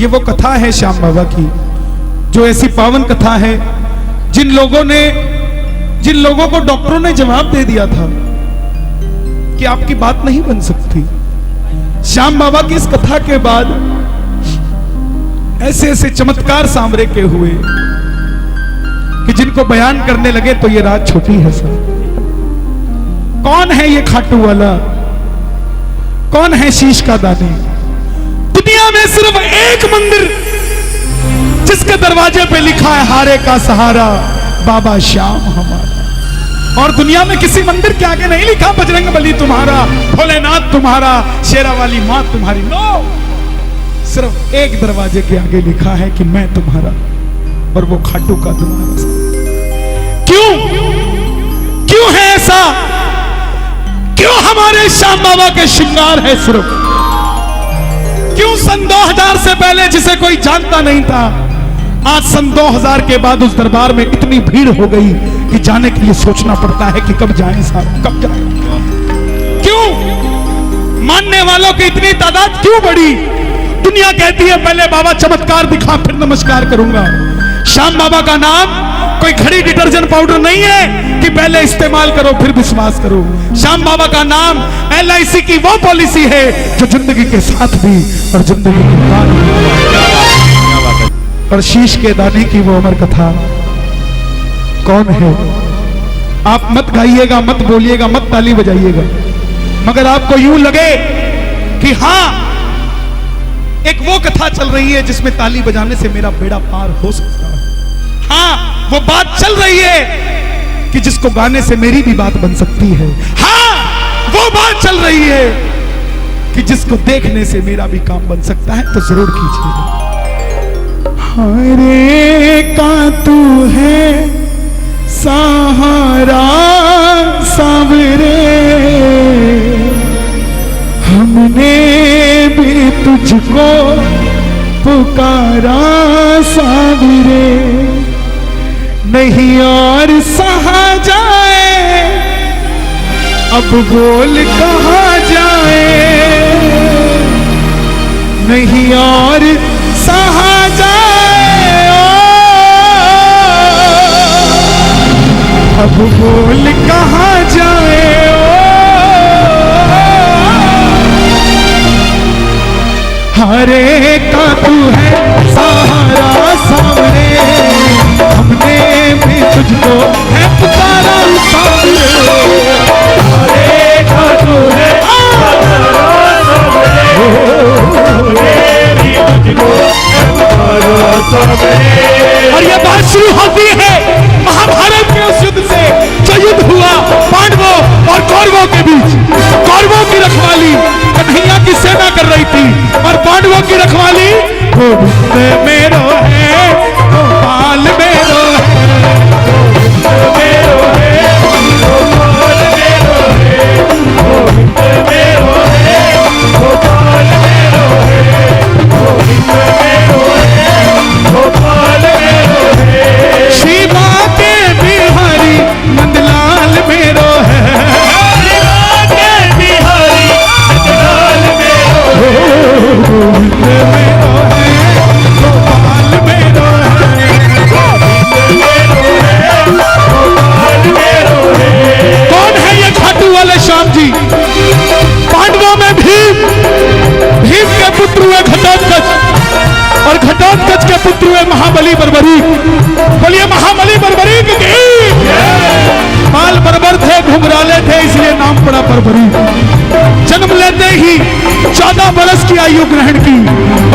ये वो कथा है श्याम बाबा की, जो ऐसी पावन कथा है जिन लोगों को डॉक्टरों ने जवाब दे दिया था कि आपकी बात नहीं बन सकती। श्याम बाबा की इस कथा के बाद ऐसे ऐसे चमत्कार सांवरे के हुए कि जिनको बयान करने लगे तो ये रात छोटी है सर। कौन है ये खाटू वाला, कौन है शीश का दानी? दुनिया में सिर्फ एक मंदिर जिसके दरवाजे पे लिखा है हारे का सहारा बाबा श्याम हमारा, और दुनिया में किसी मंदिर के आगे नहीं लिखा बजरंग बली तुम्हारा, भोलेनाथ तुम्हारा, शेरा वाली मां तुम्हारी। नो, सिर्फ एक दरवाजे के आगे लिखा है कि मैं तुम्हारा, और वो खाटू का तुम्हारा। क्यों है ऐसा? क्यों हमारे श्याम बाबा के श्रृंगार है सिर्फ? क्यों सन 2000 से पहले जिसे कोई जानता नहीं था, आज सन 2000 के बाद उस दरबार में इतनी भीड़ हो गई कि जाने के लिए सोचना पड़ता है कि कब जाएं साहब, कब जाएं। क्यों मानने वालों की इतनी तादाद क्यों बढ़ी? दुनिया कहती है पहले बाबा चमत्कार दिखा फिर नमस्कार करूंगा। श्याम बाबा का नाम कोई घड़ी डिटर्जेंट पाउडर नहीं है कि पहले इस्तेमाल करो फिर विश्वास करो। श्याम बाबा का नाम LIC की वो पॉलिसी है जो जिंदगी के साथ भी और जिंदगी के बाद भी। और शीश के दाने की वो अमर कथा कौन है? आप मत गाइएगा, मत बोलिएगा, मत ताली बजाइएगा, मगर आपको यूं लगे कि हां एक वो कथा चल रही है जिसमें ताली बजाने से मेरा बेड़ा पार हो सकता है। हाँ, वो बात चल रही है कि जिसको गाने से मेरी भी बात बन सकती है। हाँ, वो बात चल रही है कि जिसको देखने से मेरा भी काम बन सकता है। तो जरूर कीजिएगा। हरे का तू है सहारा सावरे, हमने भी तुझको पुकारा सावरे, नहीं और सहा जाए अब बोल कहाँ जाए, नहीं और सहा जाए अब बोल कहाँ जाए। हरे का तू है सहारा सावरे, हमने भी तुझको है पुकारा सावरे, हरे का तू है सहारा सावरे, हमने भी तुझको है पुकारा सावरे। और ये बात शुरू होती है महाभारत के उस युद्ध से जो युद्ध हुआ पांडवों और कौरवों के बीच। कौरवों की रखवाली कन्हैया की सेना कर रही थी और पांडवों की रखवाली गोविंद मेरो है, गोपाल मेरो है, गोविंद मेरो है, गोपाल मेरो है, गोविंद मेरो है, गोपाल मेरो है, गोविंद मेरो है, गोपाल मेरो है, शिवा के बिहारी नंदलाल मेरो है, शिवा के बिहारी नंदलाल मेरो है, गोविंद मेरो है, गोपाल मेरो है, गोविंद मेरो है, गोपाल मेरो है। कौन है ये खाटू वाले श्याम जी? पांडवों में भीम के पुत्र हुए घटोत्कच, और घटोत्कच के पुत्र हुए महाबली बर्बरीक। बोलिए महाबली बर्बरीक की। बाल बर्बर थे, घुंघराले थे, इसलिए नाम पड़ा बर्बरीक। जन्म लेते ही 14 बरस की आयु ग्रहण की,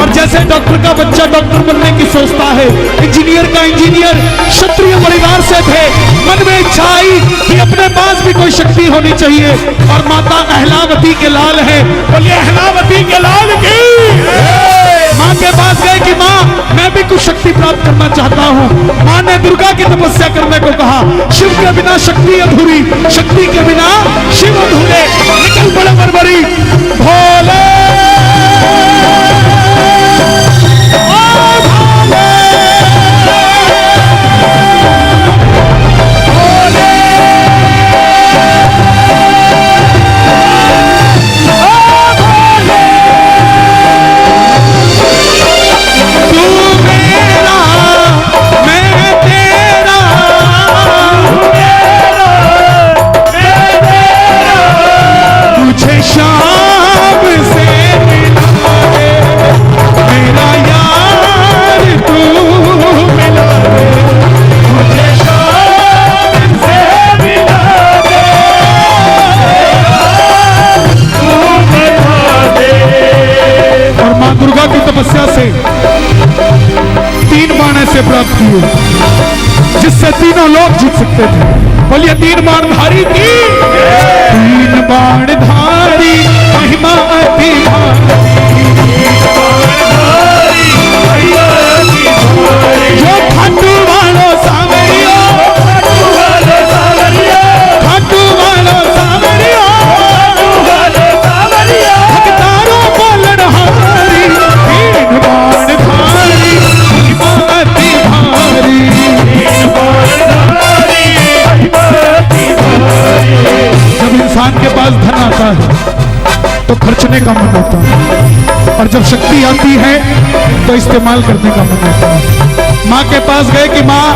और जैसे डॉक्टर का बच्चा डॉक्टर बनने की सोचता है, इंजीनियर का इंजीनियर, क्षत्रिय परिवार से थे। मन में इच्छा आई कि अपने पास भी कोई शक्ति होनी चाहिए, और माता अहलावती के लाल है। बोलिए अहलावती के लाल की। माँ के पास गए कि माँ मैं भी कुछ शक्ति प्राप्त करना चाहता हूँ। माँ ने दुर्गा की तपस्या करने को कहा। शिव के बिना शक्ति अधूरी, शक्ति के बिना शिव अधूरे। निकल पड़े बर्बरी भोले से 3 बाण ऐसे प्राप्त किए जिससे तीनों लोग जीत सकते थे। बोलिए 3 बाणधारी की। 3 बाणधारी महिमा अति जो खाटू वालो सावरिया, खाटू वालो सावरिया, भक्तारों बोलन हारी। 3 बाणधारी महिमा अति भारी। जब इंसान के पास धन आता है तो खर्चने का मन होता है, और जब शक्ति आती है तो इस्तेमाल करने का मन होता है। माँ के पास गए कि माँ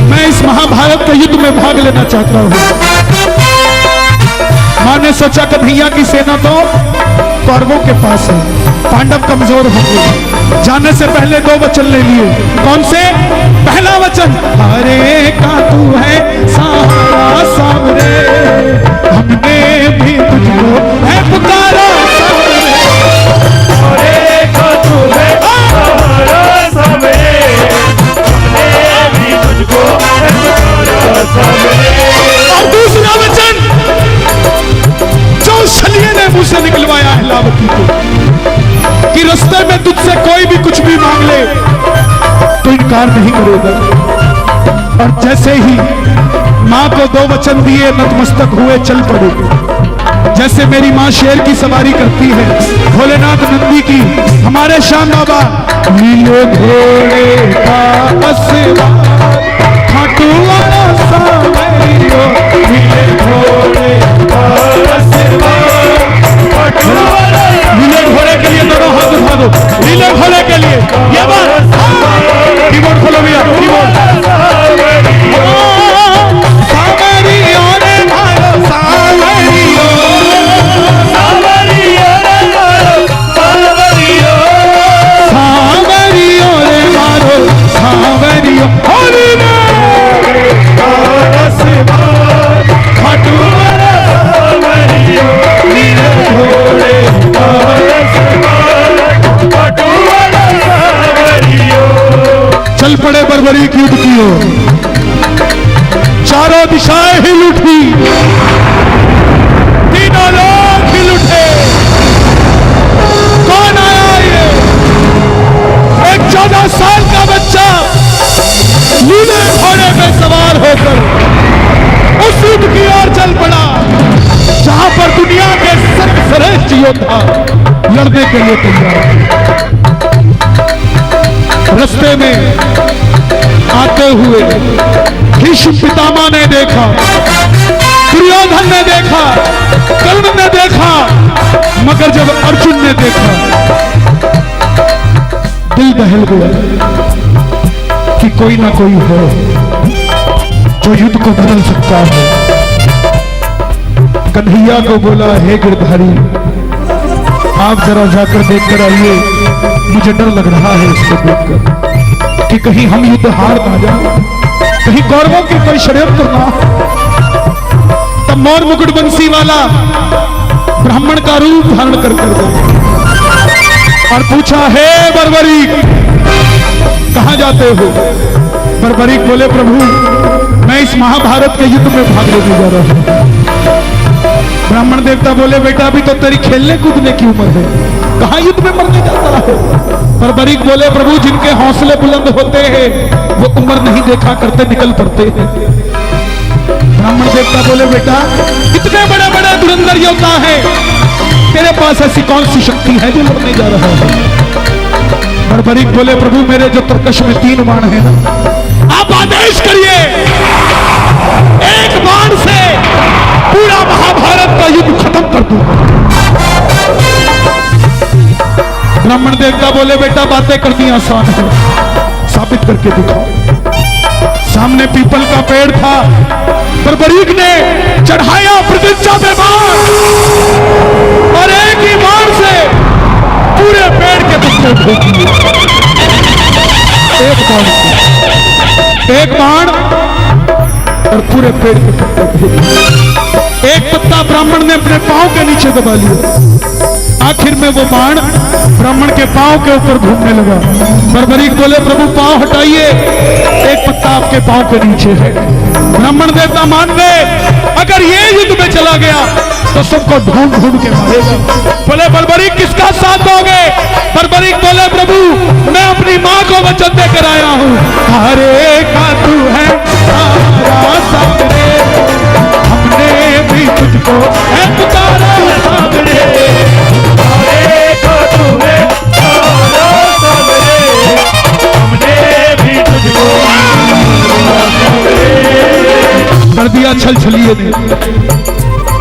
मैं इस महाभारत के युद्ध में भाग लेना चाहता हूँ। माँ ने सोचा कन्हैया की सेना तो कौरवों के पास है, पांडव कमजोर होंगे। जाने से पहले 2 वचन ले लिए। कौन से? पहला वचन हरे का तू है सहारा सामरे, हमने भी तुझको है पुकारा सामरे। हरे का तू है सहारा सामरे, हमने भी तुझको है पुकारा सामरे। और दूसरा वचन जो शल्य ने मुंह से निकलवाया है लावती को कि रास्ते में तुझसे कोई भी कुछ भी मांग ले तो इनकार नहीं करेगा। और जैसे ही माँ को 2 वचन दिए नतमस्तक हुए चल पड़े। जैसे मेरी माँ शेर की सवारी करती है, भोलेनाथ नंदी की, हमारे श्याम बाबा नीले घोड़े का आशीर्वाद, खाटू वाला सावरियो, नीले घोड़े का आशीर्वाद, खाटू वाला। नीले घोड़े के लिए दोनों हाथ उठा दो, नीले घोड़े के लिए। ये बात कीबोर्ड खोलो भैया, कीबोर्ड। सावरियो रे मारो सावरियो, सावरियो रे मारो सावरियो, सावरियो रे मारो सावरियो। हरि खाटू वाला सावरियो, नीले घोड़े का आशीर्वाद, खाटू वाला सावरियो। चल पड़े बर्बरीक युद्ध की ओर। चारों दिशाएं हिल उठी, तीनों लोग हिल उठे। कौन आया ये? एक 14 साल का बच्चा नीले घोड़े में सवार होकर उस युद्ध की ओर चल पड़ा जहां पर दुनिया के सर्वश्रेष्ठ योद्धा लड़ने के लिए तैयार। रास्ते में आते हुए भीष्म पितामह ने देखा, दुर्योधन ने देखा, कर्ण ने देखा, मगर जब अर्जुन ने देखा दिल दहल गया कि कोई ना कोई हो जो युद्ध को बदल सकता है। कन्हैया को बोला, हे गिरधारी आप जरा जाकर देखकर आइए, मुझे डर लग रहा है इसको देखकर कि कहीं हम युद्ध हार ना जाए, कहीं कौरवों की कोई षड्यंत्र ना। तब मोर मुकुट बंसी वाला ब्राह्मण का रूप धारण कर और पूछा, हे बर्बरीक कहां जाते हो? बर्बरीक बोले, प्रभु मैं इस महाभारत के युद्ध में भाग लेने जा रहा हूं। ब्राह्मण देवता बोले, बेटा अभी तो तेरी खेलने कूदने की उम्र है, कहां युद्ध में मरने जाता है? बर्बरीक बोले, प्रभु जिनके हौसले बुलंद होते हैं वो उम्र नहीं देखा करते, निकल पड़ते हैं। ब्राह्मण देवता बोले, बेटा इतने बड़े बड़े धुरंधर योद्धा हैं, तेरे पास ऐसी कौन सी शक्ति है जो लड़ने जा रहा है? बर्बरीक बोले, प्रभु मेरे जो तरकश में 3 बाण है ना, आप आदेश करिए, एक बाण से पूरा महाभारत का युद्ध खत्म कर दूंगा। ब्राह्मण देवता बोले, बेटा बातें करनी आसान है, साबित करके दिखाओ। सामने पीपल का पेड़ था, बर्बरीक ने चढ़ाया प्रतिज्ञा में बाण और एक ही बाण से पूरे पेड़ के पत्ते ठोक दिए। एक बाण से, एक बाण और पूरे पेड़ के पत्ते ठोक दिए। एक पत्ता ब्राह्मण ने अपने पांव के नीचे दबा लिया, आखिर में वो बाण ब्राह्मण के पांव के ऊपर घूमने लगा। बर्बरीक बोले प्रभु पांव हटाइए, एक पत्ता आपके पांव के नीचे है। ब्राह्मण देवता मान गए, अगर ये युद्ध में चला गया तो सबको ढूंढ ढूंढ के मारेगा। बोले बर्बरीक किसका साथ दोगे? बर्बरीक बोले प्रभु मैं अपनी माँ को वचन देकर आया हूँ, हरे का तू है सारा सामने, हमने भी तुझको है पुकारा सामने, हरे का तू है सारा सामने, हमने भी तुझको कर दिया। छल छलिए ने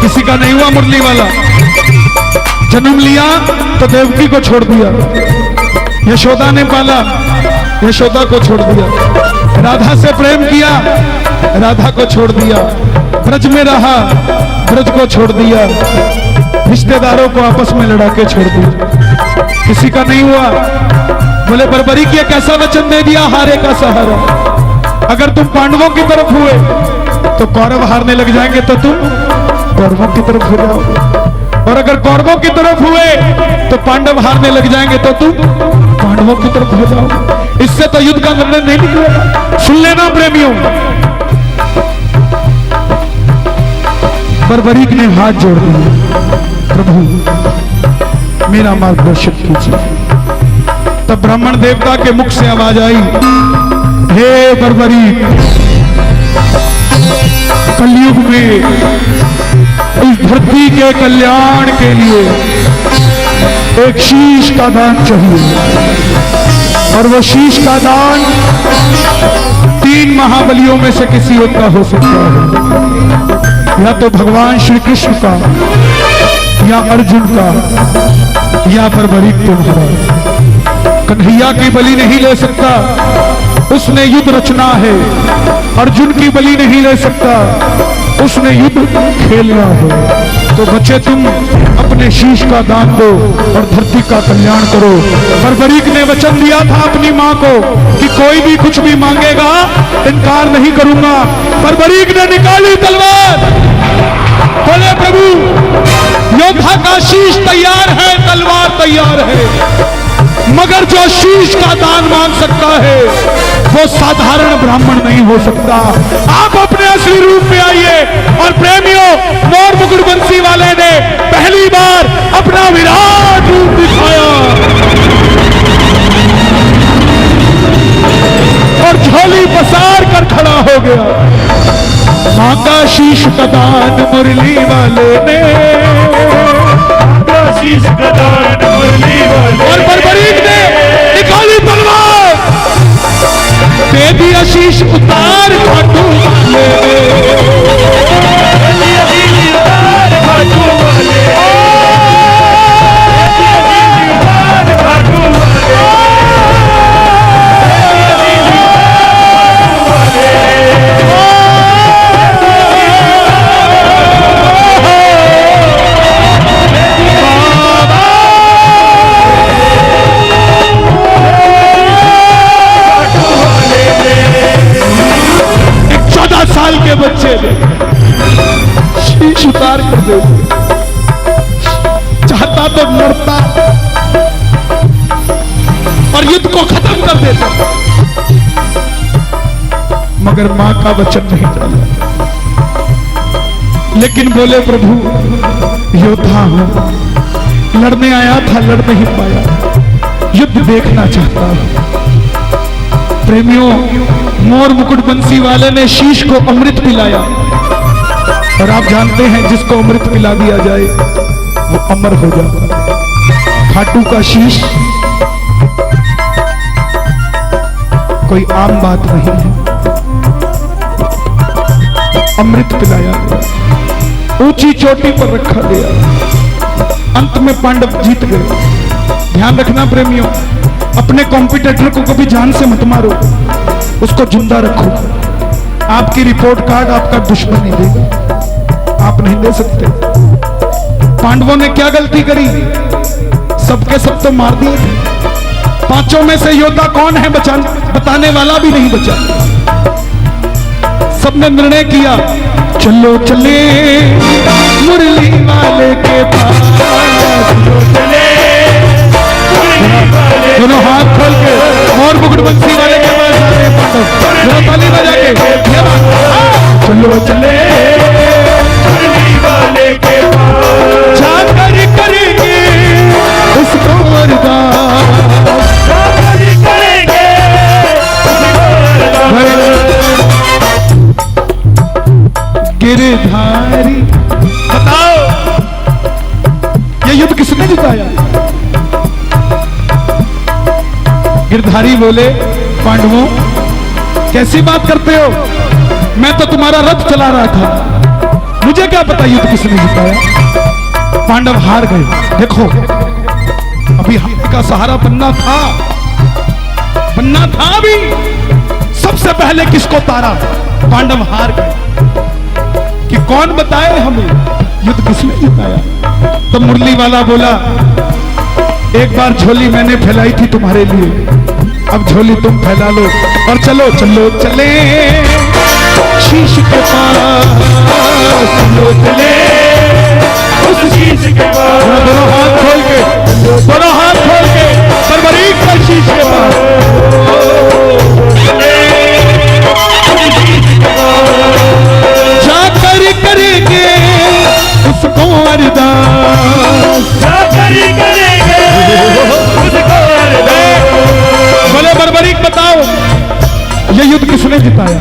किसी का नहीं हुआ, मुरली वाला जन्म लिया तो देवकी को छोड़ दिया, यशोदा ने पाला, यशोदा को छोड़ दिया, राधा से प्रेम किया, राधा को छोड़ दिया, ब्रज में रहा, ब्रज को छोड़ दिया, रिश्तेदारों को आपस में लड़ा के छोड़ दिया। किसी का नहीं हुआ। बोले बर्बरी की कैसा वचन दे दिया, हारे का सहारा। अगर तुम पांडवों की तरफ हुए तो कौरव हारने लग जाएंगे तो तुम कौरवों की तरफ हो जाओगे, और अगर कौरवों की तरफ हुए तो पांडव हारने लग जाएंगे तो तुम पांडवों की तरफ हो जाओगे। इससे तो युद्ध का निर्णय नहीं निकलेगा। सुन लेना प्रेमियों, बर्बरीक ने हाथ जोड़ दिए, प्रभु मेरा मार्गदर्शन कीजिए। तब ब्राह्मण देवता के मुख से आवाज आई, हे बर्बरीक, कलयुग में इस धरती के कल्याण के लिए एक शीश का दान चाहिए, और वो शीश का दान 3 महाबलियों में से किसी एक का हो सकता है, या तो भगवान श्री कृष्ण का, या अर्जुन का, या बर्बरीक तुम्हारा। कन्हैया की बलि नहीं ले सकता, उसने युद्ध रचना है। अर्जुन की बलि नहीं ले सकता, उसने युद्ध खेलना है। तो बच्चे तुम अपने शीश का दान दो और धरती का कल्याण करो। बर्बरीक ने वचन दिया था अपनी मां को कि कोई भी कुछ भी मांगेगा इनकार नहीं करूंगा। बर्बरीक ने निकाली तलवार, बोले प्रभु योद्धा का शीश तैयार है, तलवार तैयार है, मगर जो शीश का दान मांग सकता है वो साधारण ब्राह्मण नहीं हो सकता। आप अपने असली रूप में आइए। और प्रेमियों, मोर मुकुट बंसी वाले ने पहली बार अपना विराट रूप दिखाया और झोली पसार कर खड़ा हो गया। मांगा शीश का दान मुरली वाले ने, शीश का दान मुरली वाले, और बर्बरीक ने निकाली तलवार, दे दिया शीश उतार खाटू वाले, के बच्चे ने शीश उतार कर दे दिया। चाहता तो लड़ता और युद्ध को खत्म कर देता, मगर मां का वचन नहीं डाला। लेकिन बोले प्रभु योद्धा हूं, लड़ने आया था, लड़ नहीं पाया, युद्ध देखना चाहता हूं। प्रेमियों, मोर मुकुट बंसी वाले ने शीश को अमृत पिलाया, और आप जानते हैं जिसको अमृत पिला दिया जाए वो अमर हो जाता है। खाटू का शीश कोई आम बात नहीं है, अमृत पिलाया गया, ऊंची चोटी पर रखा गया। अंत में पांडव जीत गए। ध्यान रखना प्रेमियों, अपने कॉम्पिटिटर को कभी जान से मत मारो, उसको जिंदा रखो। आपकी रिपोर्ट कार्ड आपका दुश्मन नहीं देगा, आप नहीं दे सकते। पांडवों ने क्या गलती करी? सबके सब तो मार दिए थे। 5 में से योद्धा कौन है बताने वाला भी नहीं बचा। सबने निर्णय किया, चलो चले मुरली वाले के पास, चलो चले दोनों हाथ खोल के और मुकुट बंसी वाले के पास आ रहे हैं पांडव, दोनों ताली बजा के ये बात, चलो चले वाले के पास जाकर करेंगे उसको अरदास, जाकर करेंगे गिरधारी। बताओ ये युद्ध किसने जिताया? गिरधारी बोले, पांडवों कैसी बात करते हो, मैं तो तुम्हारा रथ चला रहा था, मुझे क्या पता युद्ध किसने जिताया। पांडव हार गए। देखो अभी हाथ का सहारा बनना था अभी, सबसे पहले किसको तारा? पांडव हार गए कि कौन बताए हमें युद्ध किसने जिताया। तो मुरली वाला बोला, एक बार झोली मैंने फैलाई थी तुम्हारे लिए, अब झोली तुम फैला लो और चलो चलो चले शीश के पास, चलो चले उस शीश के पास। दोनों हाथ खोल के, दोनों हाथ खोल के बर्बरीक का शीश के पास जाकर करेंगे उसको अरदास, जाकर करेंगे उसको अरदास। बोले बर्बरीक बताओ ये युद्ध किसने जिताया?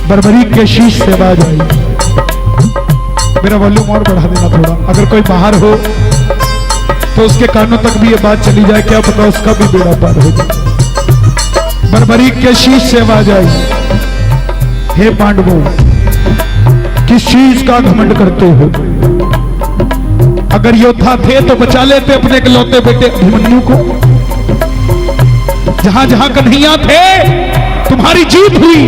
बर्बरीक के शीश से आवाज आई। मेरा वॉल्यूम और बढ़ा देना थोड़ा, अगर कोई बाहर हो तो उसके कानों तक भी ये बात चली जाए, क्या पता उसका भी बेड़ा पार हो जाए। बर्बरीक के शीश से आवाज आई, हे पांडवों किस चीज का घमंड करते हो? अगर योद्धा थे तो बचा लेते अपने इकलौते बेटे अभिमन्यु को। जहां जहां कन्हैया थे तुम्हारी जीत हुई,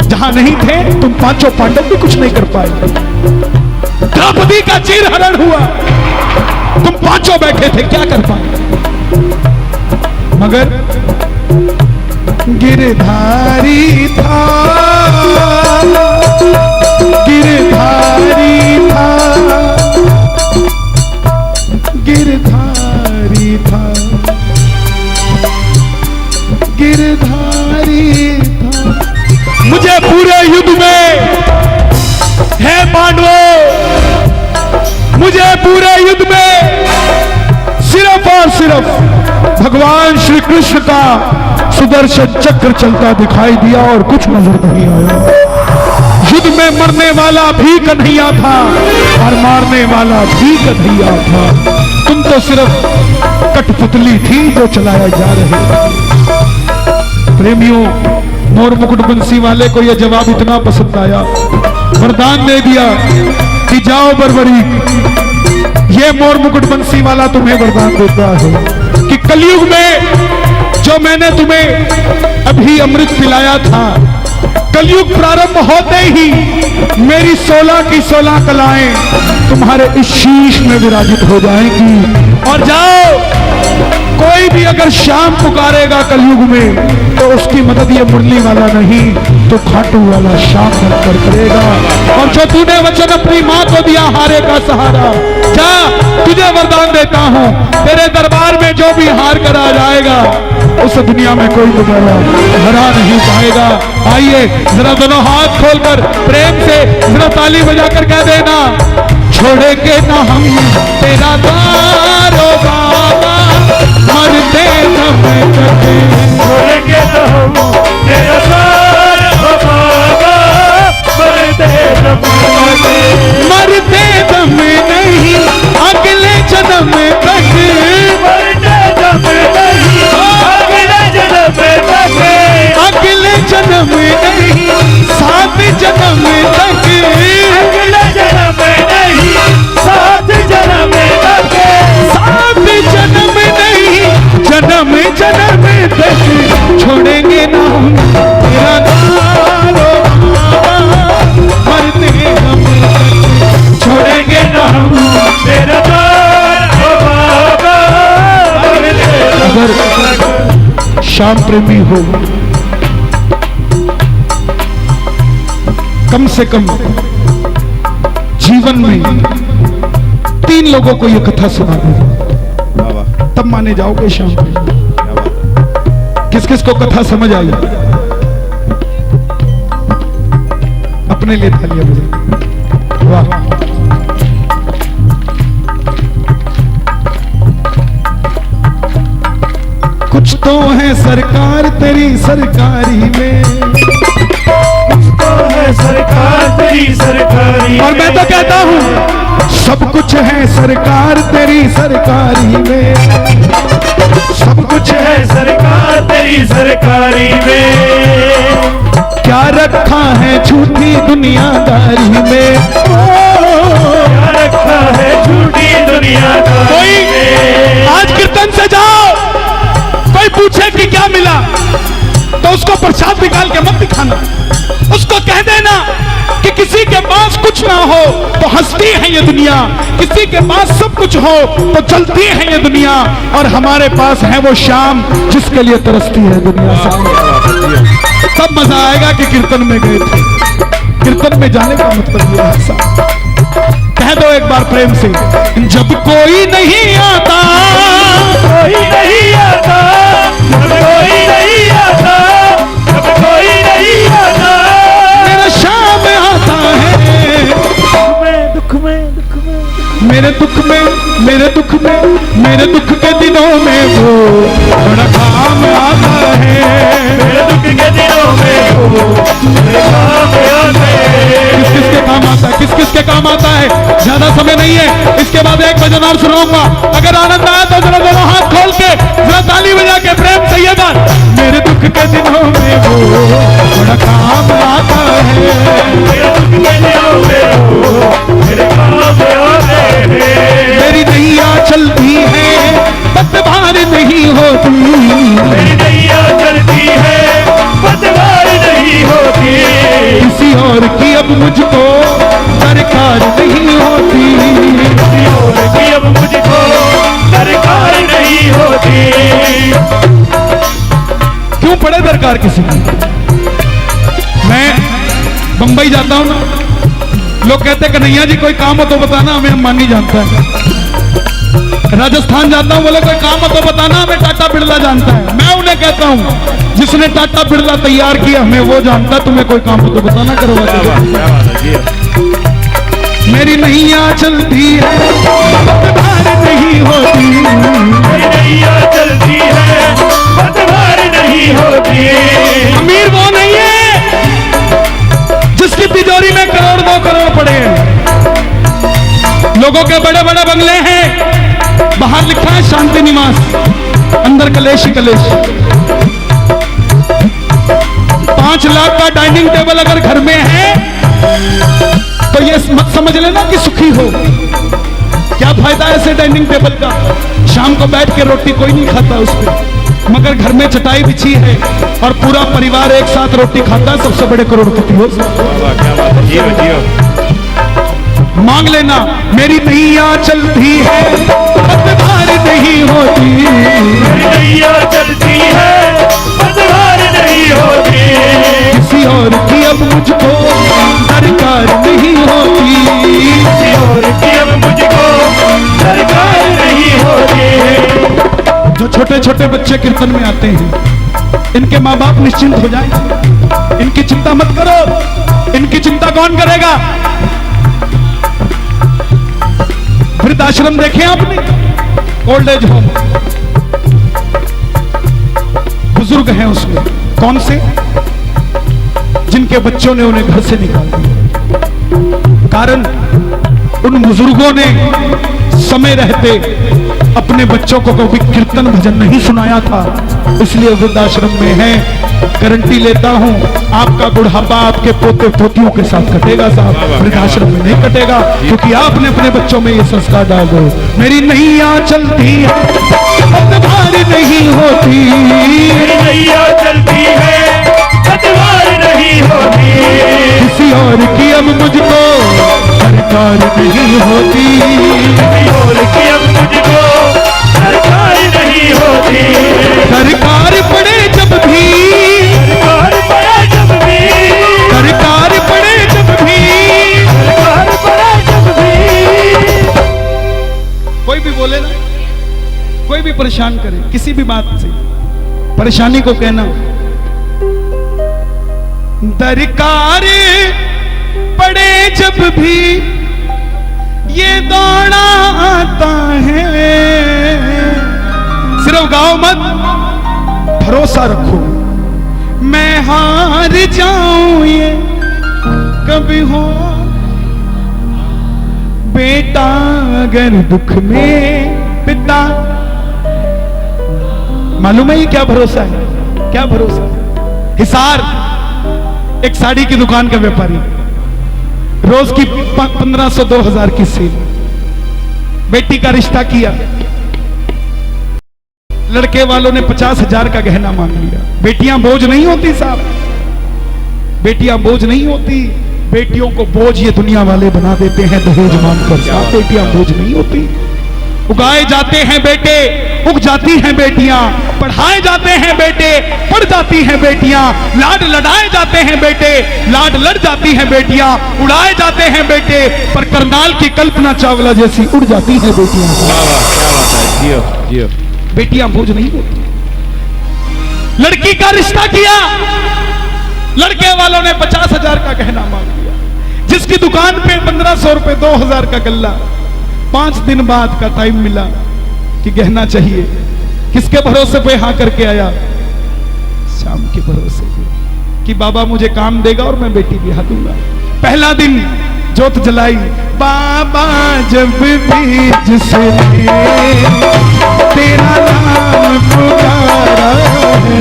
जहां नहीं थे तुम पांचों पांडव भी कुछ नहीं कर पाए। द्रौपदी का चीरहरण हुआ, तुम पांचों बैठे थे, क्या कर पाए? मगर गिरधारी था, गिरधारी था, गिरधारी था, गिरधारी था। मुझे पूरे युद्ध में, हे पांडवों, मुझे पूरे युद्ध में सिर्फ और सिर्फ भगवान श्री कृष्ण का सुदर्शन चक्र चलता दिखाई दिया और कुछ नजर नहीं आया। युद्ध में मरने वाला भी कन्हैया था और मारने वाला भी कन्हैया था। तुम तो सिर्फ कठपुतली थी जो चलाया जा रहे। प्रेमियों, मोर मुकुट बंसी वाले को यह जवाब इतना पसंद आया, वरदान दे दिया कि जाओ बर्बरीक, ये मोर मुकुट बंसी वाला तुम्हें वरदान देता है कि कलयुग में जो मैंने तुम्हें अभी अमृत पिलाया था, कलयुग प्रारंभ होते ही मेरी 16 की 16 कलाएं तुम्हारे इस शीश में विराजित हो जाएंगी। और जाओ, कोई भी अगर श्याम पुकारेगा कलयुग में तो उसकी मदद ये मुरली वाला नहीं तो खाटू वाला श्याम बनकर करेगा। और जो तूने वचन अपनी माँ को दिया हारे का सहारा, जा, तुझे वरदान देता हूँ, तेरे दरबार में जो भी हार कर आ जाएगा उस दुनिया में कोई दोबारा हरा नहीं पाएगा। आइए जरा दोनों हाथ खोलकर प्रेम से जरा ताली बजाकर कह देना, छोड़ेंगे ना हम तेरा द्वार ओ बाबा, मरते दम तक छोड़ेंगे ना हम तेरा द्वार ओ बाबा, मरते दम तक, मरते दम नहीं अगले जन्म तक, मरते दम नहीं अगले जन्म तक, अगले जन्म नहीं 7 जन्म तक, अगले जन्म नहीं 7 जन्म तक, 7 जन्म नहीं जन्म जन्म तक छोड़ेंगे ना हम तेरा द्वार ओ बाबा, मरते हम छोड़ेंगे ना हम तेरा द्वार ओ बाबा। अगर श्याम प्रेमी हो, कम से कम जीवन में 3 लोगों को यह कथा सुना दीजिए, तब माने जाओगे शाम को। किस किस को कथा समझ आई? अपने लिए तालियां बजाओ। वाह, कुछ तो है सरकार तेरी सरकारी में, कुछ तो है सरकार तेरी सरकारी। और मैं तो कहता हूं सब कुछ है सरकार तेरी सरकारी में, सब कुछ है सरकार तेरी सरकारी में। क्या रखा है झूठी दुनियादारी में, क्या रखा है झूठी दुनियादारी में। आज कीर्तन से जाओ, कोई पूछे कि क्या मिला तो उसको प्रसाद निकाल के मत दिखाना, उसको कह देना कि किसी के पास कुछ ना हो तो हंसती है ये दुनिया, किसी के पास सब कुछ हो तो चलती है ये दुनिया, और हमारे पास है वो शाम जिसके लिए तरसती है दुनिया। सब मजा आएगा कि कीर्तन में गए थे। कीर्तन में जाने का मतलब ये है साहब, कह दो एक बार प्रेम से, जब कोई नहीं आता, कोई नहीं आता, जब कोई नहीं आता, जब कोई नहीं आता, मेरा शाम आता है। दुख में दुख में मेरे दुख में, मेरे दुख में, मेरे दुख के दिनों में वो बड़ा काम आता है। मेरे दुख के दिनों में वो बड़े काम आते हैं। किस किस के काम आता है, किस किस के काम आता है? ज्यादा समय नहीं है, इसके बाद एक भजन और सुनाऊंगा। अगर आनंद आया तो जरा दोनों हाथ खोल के जरा ताली बजा के प्रेम से ये बात, मेरे दुख के दिनों में वो बड़ा काम आता है। मेरे दुख के दिनों में वो बड़े काम आते हैं। मेरी नैया चलती है पतवार नहीं होती, मेरी नैया चलती है पतवार नहीं होती। किसी और की अब मुझको दरकार नहीं होती, किसी और की अब मुझको दरकार नहीं होती। क्यों पड़े दरकार किसी की? मैं बंबई जाता हूं ना, लोग कहते हैं कन्हैया जी कोई काम हो तो बताना, हमें अम्बानी नहीं जानता है। राजस्थान जाता हूं, बोले कोई काम हो तो बताना, हमें टाटा बिरला जानता है। मैं उन्हें कहता हूं जिसने टाटा बिरला तैयार किया हमें वो जानता, तुम्हें कोई काम हो तो बताना, करवा। मेरी नैया चलती है पतवार नहीं होती, मेरी नैया चलती है पतवार नहीं होती। अमीर वो नहीं है जिसकी तिजोरी में करोड़ 2 करोड़ पड़े हैं। लोगों के बड़े बड़े बंगले हैं, बाहर लिखा है शांति निवास, अंदर कलेश ही कलेश। 5 लाख का डाइनिंग टेबल अगर घर में है तो ये मत समझ लेना कि सुखी हो। क्या फायदा ऐसे डाइनिंग टेबल का? शाम को बैठ के रोटी कोई नहीं खाता उस पर, मगर घर में चटाई बिछी है और पूरा परिवार एक साथ रोटी खाता है, सबसे बड़े करोड़पति हो। मांग लेना, मेरी नैया चलती है पतवार नहीं होती, मेरी नैया चलती है पतवार नहीं होती। किसी और की अब मुझको दरकार नहीं होती, किसी और की अब मुझको दरकार नहीं होती। जो छोटे छोटे बच्चे कीर्तन में आते हैं, इनके माँ बाप निश्चिंत हो जाएं, इनकी चिंता मत करो। इनकी चिंता कौन करेगा? वृद्धाश्रम देखे आपने? ओल्ड एज होम, बुजुर्ग हैं उसमें, कौन से? जिनके बच्चों ने उन्हें घर से निकाल दिया। कारण उन बुजुर्गों ने समय रहते अपने बच्चों को कभी कीर्तन भजन नहीं सुनाया था, इसलिए वृद्धाश्रम में है। गारंटी लेता हूं आपका बुढ़ापा आपके पोते पोतियों के साथ कटेगा साहब, वृद्धाश्रम में नहीं कटेगा, क्योंकि आपने अपने बच्चों में ये संस्कार डाल दो। मेरी नैया चलती है पतवार नहीं होती, मेरी नैया चलती है पतवार नहीं होती। किसी और की अब मुझको सरकार नहीं होती, किसी और की अब मुझको सरकार नहीं होती। सरकार पड़े जब भी, सरकार पड़े जब भी, सरकार पड़े जब भी, सरकार पड़े जब भी। कोई भी बोले ना, कोई भी परेशान परेशान करे किसी भी बात से, परेशानी को कहना दरकार पड़े जब भी ये दौड़ा आता है। सिर्फ गाओ मत, भरोसा रखो, मैं हार जाऊं ये कभी हो। बेटा अगर दुख में पिता, मालूम है ये क्या भरोसा है, क्या भरोसा है। हिसार एक साड़ी की दुकान का व्यापारी, रोज की 1500-2000 की सेल, बेटी का रिश्ता किया, लड़के वालों ने 50,000 का गहना मांग लिया। बेटियां बोझ नहीं होती साहब, बेटियां बोझ नहीं होती, बेटियों को बोझ ये दुनिया वाले बना देते हैं दहेज मांगकर। साहब बेटियां बोझ नहीं होती, उगाए जाते हैं बेटे, उग जाती हैं बेटियां, पढ़ाए जाते हैं बेटे, पढ़ जाती हैं बेटियां, लाड लड़ाए जाते हैं बेटे, लाड लड़ जाती हैं बेटियां, उड़ाए जाते हैं बेटे, पर करनाल की कल्पना चावला जैसी उड़ जाती हैं बेटियां। जियो जियो, बेटियां बोझ नहीं होती। लड़की का रिश्ता किया, लड़के वालों ने 50,000 का गहना मांग लिया, जिसकी दुकान पे 1500 रुपए 2000 का गल्ला। 5 दिन बाद का टाइम मिला कि गहना चाहिए, किसके भरोसे पे हाँ करके आया? शाम के भरोसे पे कि बाबा मुझे काम देगा और मैं बेटी ब्याह दूंगा। पहला दिन जोत जलाई, बाबा जब भी जिसे तेरा नाम पुकारा है,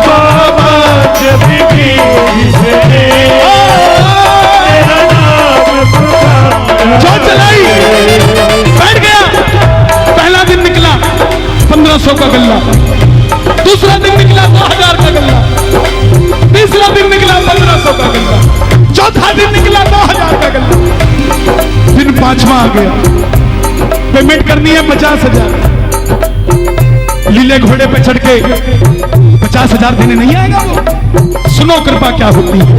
बाबा जब भी जिसे तेरा नाम पुकारा। जोत जलाई, बैठ गया। पहला दिन निकला 1500 का गल्ला, दूसरा दिन निकला 2000 का गल्ला, तीसरा दिन निकला 1500 का गल्ला, चौथा दिन निकला 2000 का गल्ला। दिन 5वां आ गया, पेमेंट करनी है 50,000। लीले घोड़े पे चढ़ के 50,000 देने नहीं आएगा वो। सुनो कृपा क्या होती है।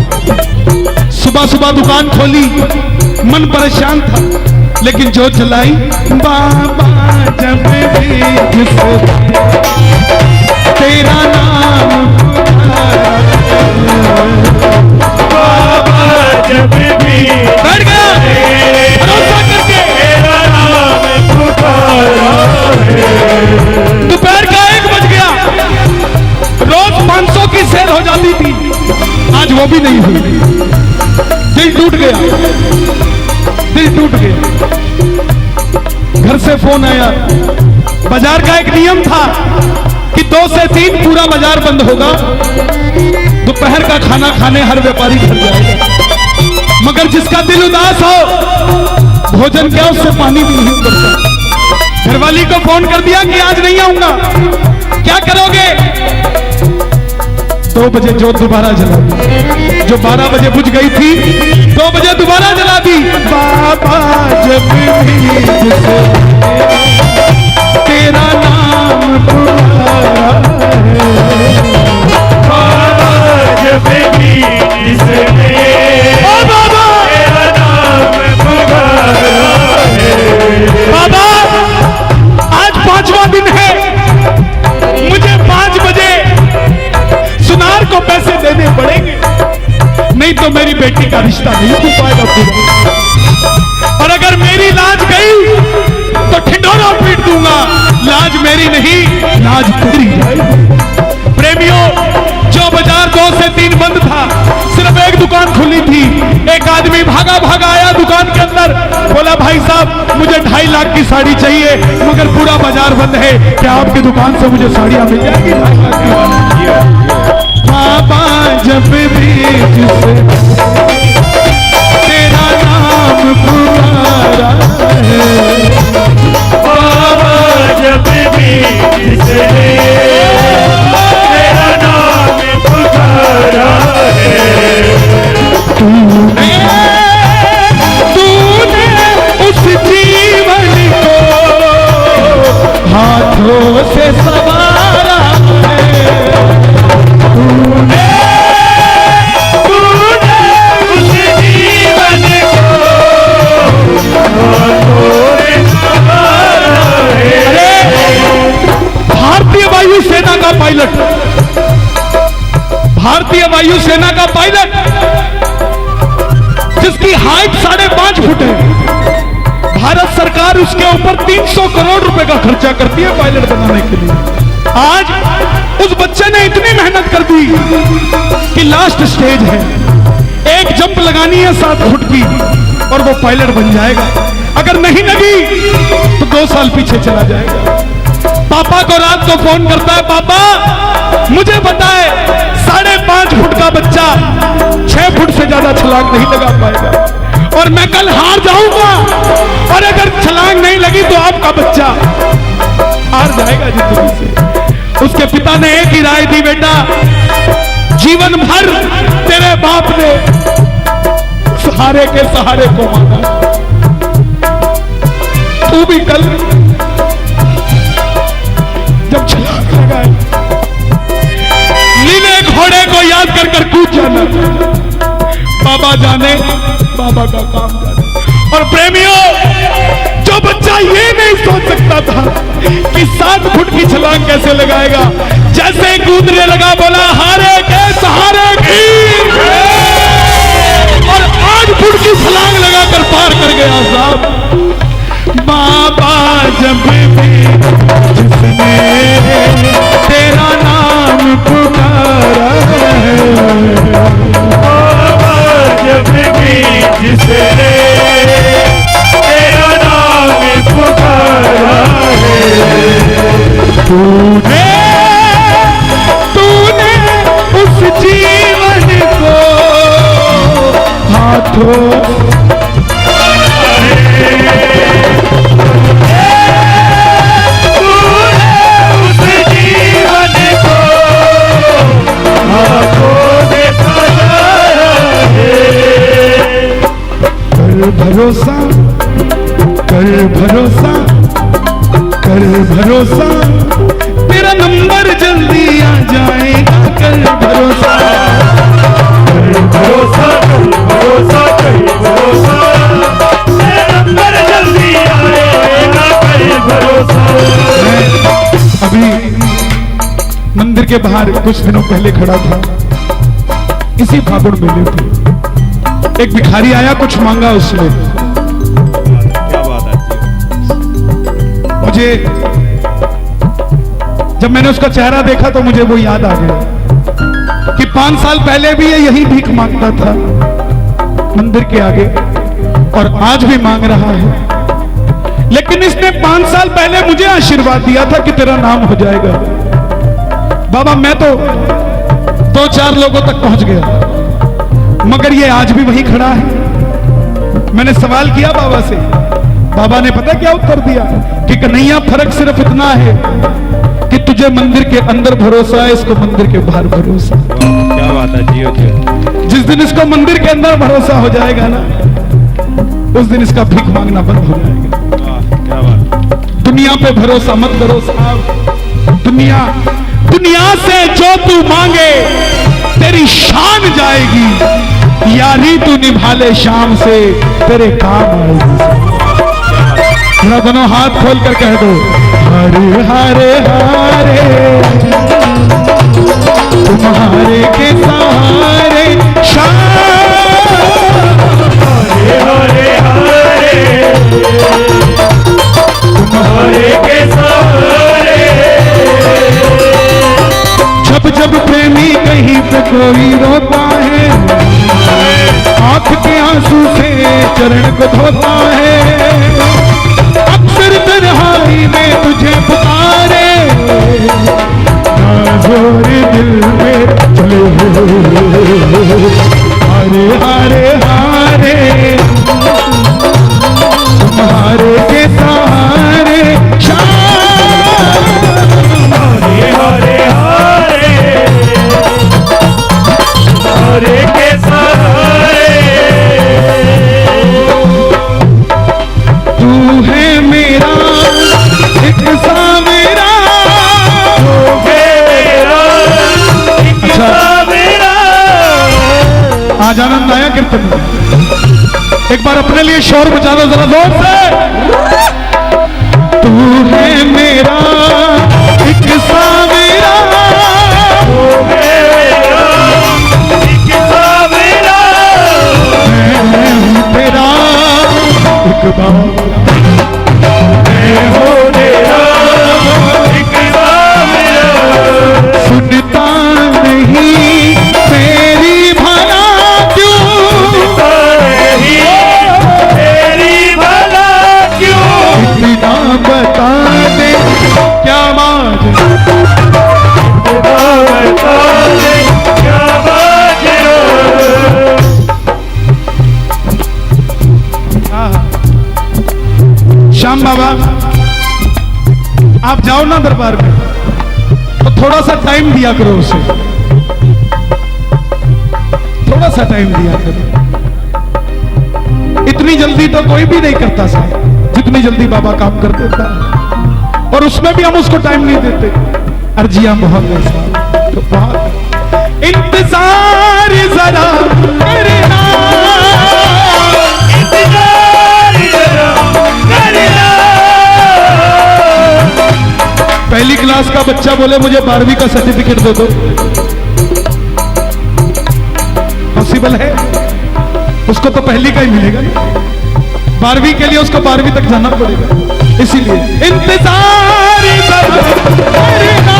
सुबह सुबह दुकान खोली, मन परेशान था, लेकिन जो जलाई, बाबा जब भी जिसे तेरा नाम पुकारा, बाबा जब भी बैठ गया भरोसा करके तेरा नाम पुकारा है। दोपहर का 1 बज गया। रोज 500 की सेल हो जाती थी, आज वो भी नहीं हुई। दिल टूट गया, दिल टूट गया। घर से फोन आया, बाजार का एक नियम था कि 2 से 3 पूरा बाजार बंद होगा, दोपहर का खाना खाने हर व्यापारी घर जाएगा। मगर जिसका दिल उदास हो, भोजन क्या उससे पानी भी नहीं उतरता। घरवाली को फोन कर दिया कि आज नहीं आऊंगा, क्या करोगे? 2 बजे जोत दोबारा जला दी, जो 12 बजे बुझ गई थी 2 बजे दोबारा जला दी। बाबा जब भी जिसे तेरा नाम पुकारा है, बाबा जब भी जिसे ओ बाबा तेरा नाम पुकारा है। बाबा आज 5वां दिन है, मुझे 5 बजे सुनार को पैसे देने पड़ेंगे, नहीं तो मेरी बेटी का रिश्ता नहीं हो पाएगा पूरा। और अगर मेरी लाज गई तो ठिठोरा पीट दूंगा। लाज मेरी नहीं, लाज तेरी जाएगी। प्रेमियों, जो बाजार 2 से 3 बंद था, सिर्फ एक दुकान खुली थी। एक आदमी भागा भागा आया दुकान के अंदर, बोला भाई साहब मुझे 2.5 लाख की साड़ी चाहिए, मगर पूरा बाजार बंद है, क्या आपकी दुकान से मुझे साड़ियां मिल जाएगी 2.5 लाख की? बाबा जब भी जिसे तेरा नाम पुकारा है, बाबा जब भी जिसे तेरा नाम पुकारा है। तूने उस जीवन को हाथों से संवारा है, तूने उस जीवन को हाथों से संवारा है। का पायलट, भारतीय वायुसेना का पायलट, जिसकी हाइट 5.5 फुट है, भारत सरकार उसके ऊपर 300 करोड़ रुपए का खर्चा करती है पायलट बनाने के लिए। आज उस बच्चे ने इतनी मेहनत कर दी कि लास्ट स्टेज है, एक जंप लगानी है 7 फुट की और वो पायलट बन जाएगा। अगर नहीं लगी तो 2 साल पीछे चला जाएगा। पापा को रात को फोन करता है, पापा मुझे बताए 5.5 फुट का बच्चा 6 फुट से ज्यादा छलांग नहीं लगा पाएगा और मैं कल हार जाऊंगा, और अगर छलांग नहीं लगी तो आपका बच्चा हार जाएगा जिंदगी से। उसके पिता ने एक ही राय दी, बेटा जीवन भर तेरे बाप ने सहारे के सहारे को माना, तू भी कल जब छलांग लगाए नीले घोड़े को याद कर कर कूद जाना। बाबा जाने, बाबा का काम जाने। और प्रेमियों, जो बच्चा ये नहीं सोच सकता था कि 7 फुट की छलांग कैसे लगाएगा, जैसे कूदने लगा बोला हारे के सहारे की, और 8 फुट की छलांग लगाकर पार कर गया साहब। बाबा जब भी जिसने तेरा नाम पुकारा है, बाबा जब भी जिसने तेरा नाम पुकारा है, तूने उस जीवन को हाथों भरोसा कर, भरोसा कर, भरोसा तेरा नंबर जल्दी आ जाएगा। कर भरोसा, कर भरोसा, कर भरोसा, कर भरोसा, तेरा नंबर जल्दी आएगा। कर भरोसा। अभी मंदिर के बाहर कुछ दिनों पहले खड़ा था, इसी फागुन मेले पे एक भिखारी आया, कुछ मांगा उसने। क्या बात है। मुझे जब मैंने उसका चेहरा देखा तो मुझे वो याद आ गया कि 5 साल पहले भी ये यही भीख मांगता था मंदिर के आगे, और आज भी मांग रहा है। लेकिन इसने 5 साल पहले मुझे आशीर्वाद दिया था कि तेरा नाम हो जाएगा। बाबा मैं तो 2-4 लोगों तक पहुंच गया, मगर ये आज भी वहीं खड़ा है। मैंने सवाल किया बाबा से, बाबा ने पता क्या उत्तर दिया कि कन्हैया फर्क सिर्फ इतना है कि तुझे मंदिर के अंदर भरोसा है, इसको मंदिर के बाहर भरोसा। क्या बात है। जियो जियो। जिस दिन इसको मंदिर के अंदर भरोसा हो जाएगा ना, उस दिन इसका भीख मांगना बंद हो जाएगा। क्या बात। दुनिया पे भरोसा मत करो साहब। दुनिया से जो तू मांगे तेरी शान जाएगी, यारी तू निभा ले शाम से तेरे काम आएगी। मेरा दोनों हाथ खोल कर कह दो, हरे हरे हरे तुम्हारे के सहारे शाम, हरे हरे हरे तुम्हारे के सहारे। जब जब प्रेमी कहीं पे कोई रोता है, आंख के आंसू से चरण को धोता है, अक्सर तन्हाई में तुझे पुकारे, नाज़ोर दिल में चले हारे हारे हारे तुम्हारे के सहारे शाम, हरे हरे हरे हरे के सहारे। तू है मेरा एक सावेरा, तू है मेरा एक सावेरा। आज आनंद आया कीर्तन में। एक बार अपने लिए शोर मचा दो जरा जोर से। तू है मेरा एक सावेरा, दरबार में, तो थोड़ा सा टाइम दिया करो उसे, थोड़ा सा टाइम दिया करो। इतनी जल्दी तो कोई भी नहीं करता साहब, जितनी जल्दी बाबा काम कर देता है, और उसमें भी हम उसको टाइम नहीं देते। अर्जियां बहुत है साहब, तो बहुत इंतजार जरा करना, इंतजार जरा करना। पहली क्लास का बच्चा बोले मुझे 12वीं का सर्टिफिकेट दे दो, पॉसिबल है? उसको तो पहली का ही मिलेगा, 12वीं के लिए उसको 12वीं तक जाना पड़ेगा। इसीलिए इंतजार जरा करना,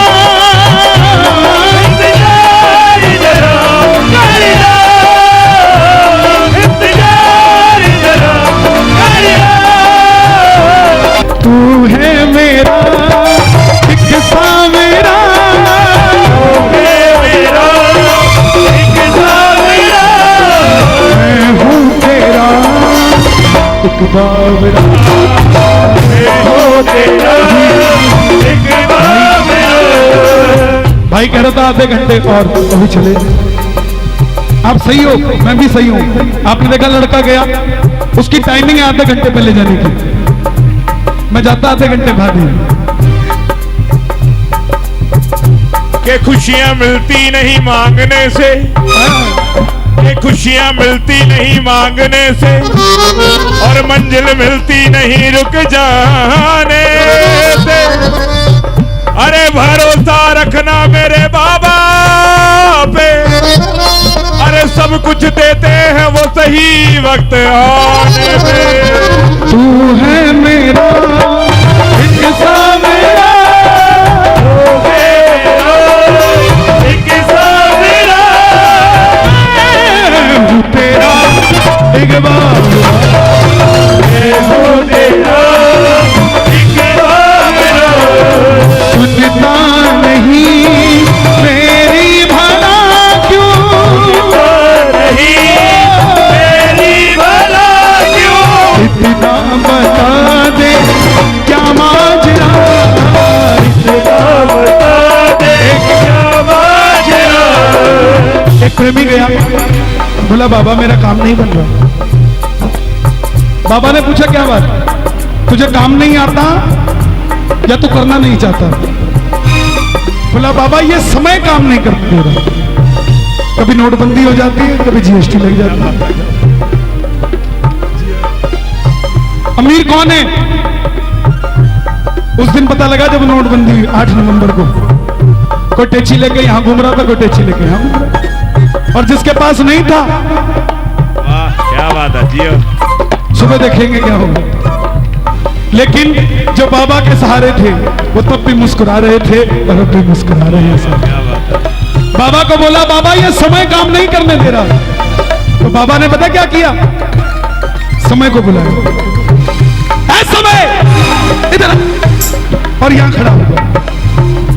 इंतजार जरा करना, इंतजार जरा करना। तू है मेरा एक सावेरा, मेरा एक सावरा, मैं हूँ तेरा एक बावरा। हो तेरा एक बावरा। भाई कह रहा था आधे घंटे और, अभी चले। आप सही हो, मैं भी सही हूँ। आपने देखा लड़का गया, उसकी टाइमिंग है आधे घंटे पहले जाने की, मैं जाता आधे घंटे बाद ही। के खुशियां मिलती नहीं मांगने से, के खुशियां मिलती नहीं मांगने से, और मंजिल मिलती नहीं रुक जाने से। अरे भरोसा रखना मेरे बाबा पे, अरे सब कुछ देते हैं वो सही वक्त आने पे। तू है मेरा एक सावेरा, एक सावरा, मैं हूँ तेरा एक बावरा। हो तेरा एक बावरा। सुनता नहीं मेरी भला क्यों, नहीं मेरी भला क्यों, इतना बता दे क्या माजरा, इतना बता दे क्या माजरा। एक प्रेमी गया, बोला बाबा मेरा काम नहीं बन रहा। बाबा ने पूछा क्या बात, तुझे काम नहीं आता या तू करना नहीं चाहता? बोला बाबा ये समय काम नहीं कर दे रहा, कभी नोटबंदी हो जाती है, कभी जीएसटी लग जाती है। अमीर कौन है? उस दिन पता लगा जब नोटबंदी हुई 8 नवंबर को, कोई टेची लेके यहां घूम रहा था, कोई टेची लेके यहां घूम रहा था, और जिसके पास नहीं था वाह क्या बात है जियो। सुबह देखेंगे क्या होगा। लेकिन जो बाबा के सहारे थे वो तब भी मुस्कुरा रहे थे और अब भी मुस्कुरा रहे हैं सब। क्या बात है। बाबा को बोला बाबा ये समय काम नहीं करने दे रहा, तो बाबा ने पता क्या किया, समय को बुलाया, ऐ समय इधर आ, और यहां खड़ा हो गया,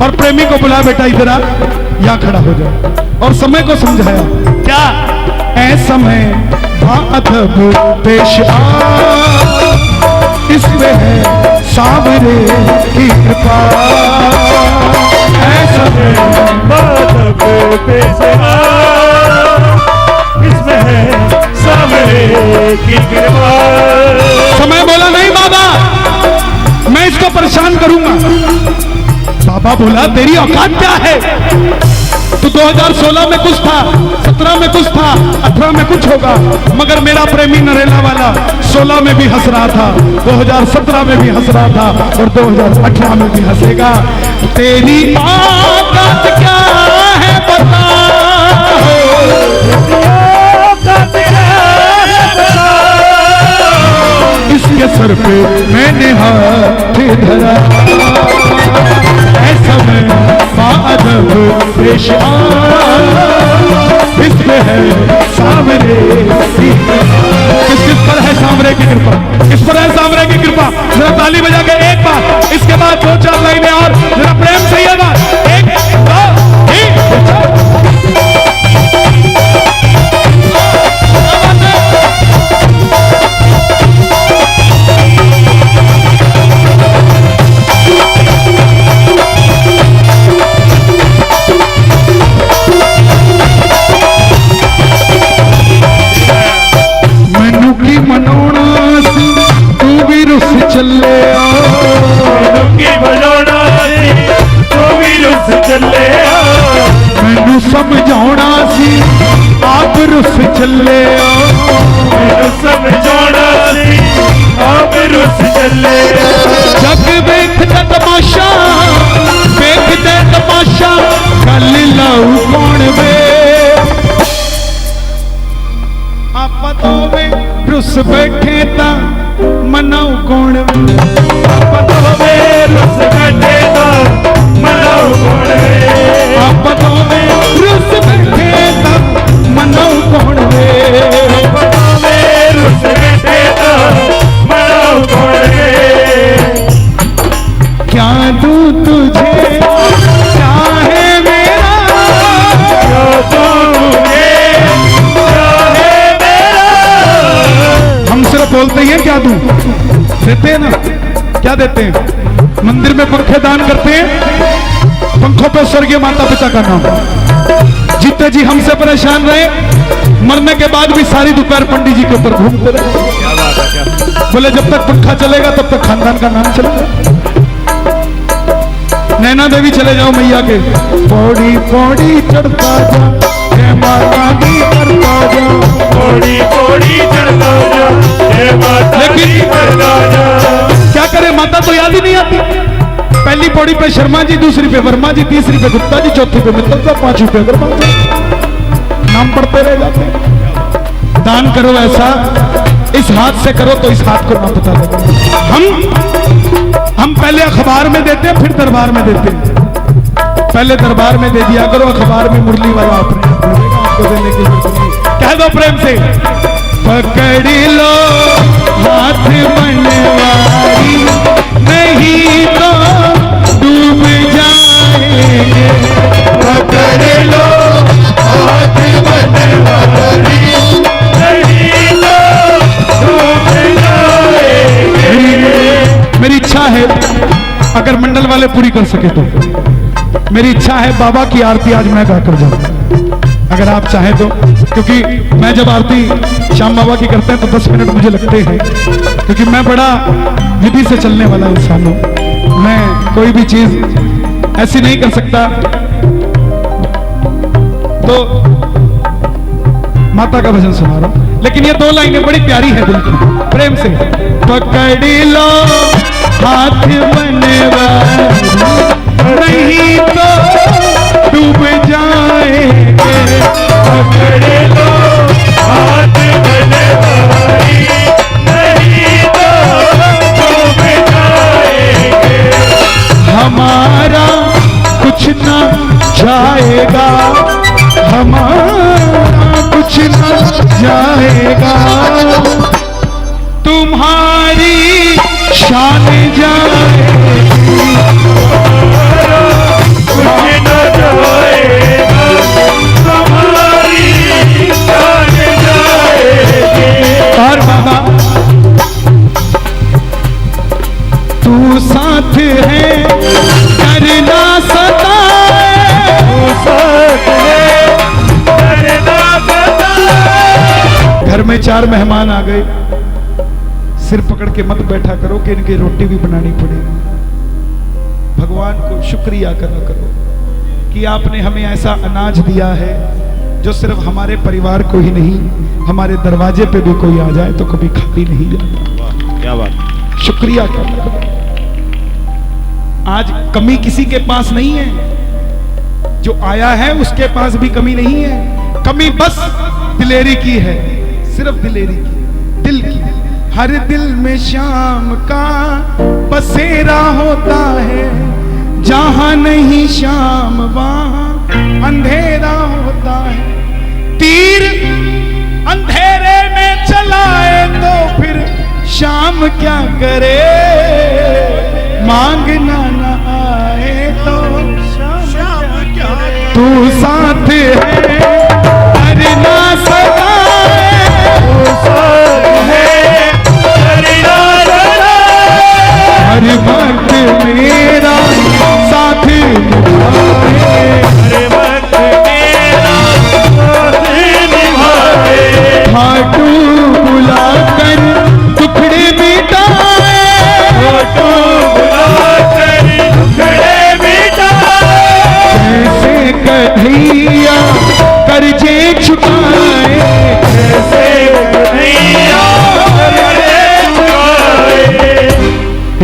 और प्रेमी को बुला बेटा इधर आ, यहां खड़ा हो जाए, और समय को समझाया क्या, ऐ समय अधब पेश आ, इसमें है सावरे की कृपा, ऐ समय बातब पेशा, इसमें है सावरे की कृपा। समय बोला नहीं बाबा मैं इसको परेशान करूंगा। बाबा बोला तेरी औकात क्या है, तो 2016 में कुछ था, 17 में कुछ था, 18 में कुछ होगा, मगर मेरा प्रेमी नरेला वाला 16 में भी हंस रहा था, 2017 में भी हंस रहा था, और 2018 में भी हंसेगा। तेरी औकात क्या है बता, इसके सर पे मैंने हाथ धरा, ऐसा मैं बाअदब पेश आ, इसमें है सामरे की कृपा। किस पर है सामरे की कृपा, किस पर है सामरे की कृपा? जरा ताली बजा के एक बार, इसके बाद 2-4 लाइनें और जरा प्रेम से ये बात, 1 2 3 4। मैनू समझाना सी आप रुस चले मैनू समझाना सी आप रुस चले जग वेखदा तमाशा वेखदा तमाशा गल लाऊ कौन वे आप दोवे रुस बैठे ता मनाऊ कौन वे आप दोवे रुस बैठे ता मनाऊ कौन वे आप दोवे रुस बैठे ता मनाऊ कौन वे आप दोवे रुस बैठे ता मनाऊ कौन वे क्या दूं तुझे क्या है मेरा क्या तुझे क्या है मेरा हम सिर्फ बोलते हैं क्या दूं देते हैं ना क्या देते हैं मंदिर में पंखे दान करते हैं पंखों पे स्वर्गीय माता पिता का नाम जीते जी हमसे परेशान रहे मरने के बाद भी सारी दोपहर पंडित जी के ऊपर घूमते रहे क्या बात है क्या बोले जब तक पंखा चलेगा तब तक खानदान का नाम चलेगा नैना देवी चले जाओ मैया के पौड़ी पौड़ी चढ़ता जा जय माता दी करता जा पौड़ी पौड़ी चढ़ता जा जय माता दी करता जा क्या करे माता तो याद ही नहीं आती पहली पौड़ी पे शर्मा जी दूसरी पे वर्मा जी तीसरी पे गुप्ता जी चौथी पे मित्तल साहब पांचवी पे अग्रवाल साहब नाम पढ़ते रह जाते दान करो ऐसा इस हाथ से करो तो इस हाथ को ना पता लगे हम पहले अखबार में देते हैं फिर दरबार में देते हैं पहले दरबार में दे दिया करो अखबार में मुरली वाला अपने आपको देने की जरूरत नहीं कह दो प्रेम से पकड़ लो हाथ बनवारी नहीं तो डूब जाएंगे पकड़ लो हाथ बनवारी नहीं तो डूब जाएंगे मेरी इच्छा है अगर मंडल वाले पूरी कर सके तो मेरी इच्छा है बाबा की आरती आज मैं गाकर जाऊं अगर आप चाहें तो क्योंकि मैं जब आरती श्याम बाबा की करते हैं तो 10 मिनट मुझे लगते हैं क्योंकि मैं बड़ा विधि से चलने वाला इंसान हूं मैं कोई भी चीज ऐसी नहीं कर सकता तो माता का भजन सुना रहा हूं लेकिन ये 2 लाइनें बड़ी प्यारी है दिल की प्रेम से पकड़ लो हाथ बनवारी नहीं तो डूब जाएंगे पकड़ लो हाथ बनवारी नहीं तो डूब जाएंगे हमारा कुछ ना जाएगा हमारा कुछ ना जाएगा तुम्हारी शान जाएगी कुछ न जाएगा तुम्हारी शान जाएगी और बाबा तू साथ है करना सताए तू साथ है करना सताए घर में 4 मेहमान आ गए सिर पकड़ के मत बैठा करो कि इनकी रोटी भी बनानी पड़ेगी भगवान को शुक्रिया करा करो कि आपने हमें ऐसा अनाज दिया है जो सिर्फ हमारे परिवार को ही नहीं हमारे दरवाजे पे भी कोई आ जाए तो कभी खाली नहीं जाता क्या बात शुक्रिया करा करो आज कमी किसी के पास नहीं है जो आया है उसके पास भी कमी नहीं है कमी बस दिलेरी की है सिर्फ दिलेरी की दिल की हर दिल में शाम का बसेरा होता है जहां नहीं शाम वहां अंधेरा होता है तीर अंधेरे में चलाए तो फिर शाम क्या करे मांगना न आए तो शाम क्या करे तू साथ है करना सताए तू साथ है करना सताए हर वक्त मेरा साथ निभाए हर वक्त मेरा साथ निभाए खाटू बुलाकर टुकड़े मिटाए फोटो बुलाकर टुकड़े मिटाए जैसे कभी कर्जे छुपाए, कैसे कन्हैया कर्जे छुपाए।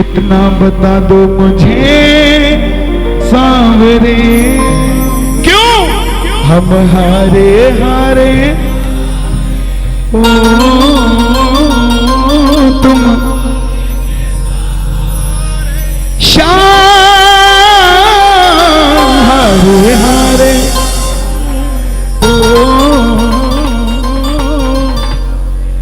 इतना बता दो मुझे सांवरे, क्यों हम हारे हारे, ओ तुम